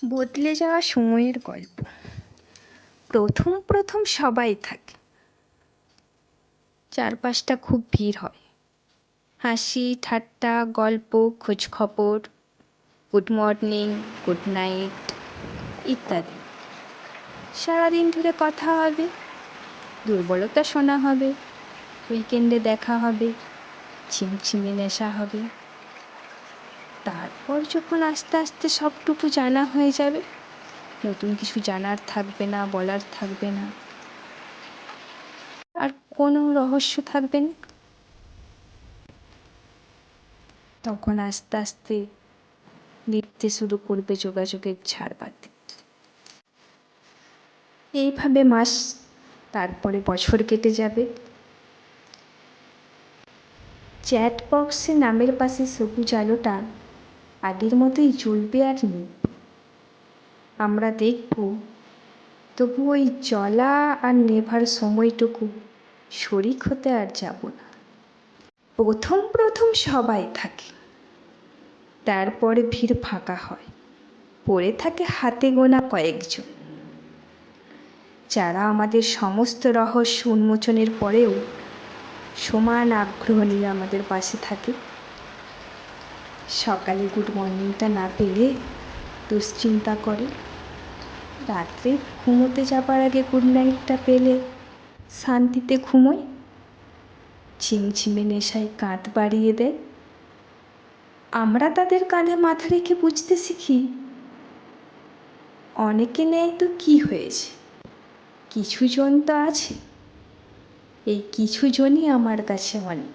বদলে যাওয়া সময়ের গল্প। প্রথম প্রথম সবাই থাকে, চারপাশটা খুব ভিড় হয়, হাসি ঠাট্টা, গল্প, খোঁজ খবর, গুড মর্নিং, গুড নাইট ইত্যাদি। সারাদিন ধরে কথা হবে, দুর্বলতা শোনা হবে, উইকেন্ডে দেখা হবে, ছিমছিমে নেশা হবে। তারপর যখন আস্তে আস্তে সবটুকু জানা হয়ে যাবে, নতুন কিছু জানার থাকবে না, বলার থাকবে না, আর কোনো রহস্য থাকবে না, তখন আস্তে আস্তে লিখতে শুরু করবে যোগাযোগের ঝাড়বাতি। এইভাবে মাস, তারপরে বছর কেটে যাবে। চ্যাট বক্সে নামের পাশে সবুজ আলোটা আগের মতোই জ্বলবে আর নেই। আমরা দেখব, তবু ওই জ্বলা আর নেভার সময়টুকু শরিক হতে আর যাব না। প্রথম প্রথম সবাই থাকে, তারপরে ভিড় ফাঁকা হয়, পড়ে থাকে হাতে গোনা কয়েকজন, যারা আমাদের সমস্ত রহস্য উন্মোচনের পরেও সমান আগ্রহ নিয়ে আমাদের পাশে থাকে। সকালে গুড মর্নিংটা না পেলে দুশ্চিন্তা করে, রাত্রে ঘুমোতে যাবার আগে গুড নাইটটা পেলে শান্তিতে ঘুমোয়, ঝিমঝিমে নেশায় কাঁধ বাড়িয়ে দেয়। আমরা তাদের কাঁধে মাথা রেখে বুঝতে শিখি, অনেকে নেই তো কি হয়েছে, কিছু জন তো আছে, এই কিছু জনই আমার কাছে অনেক।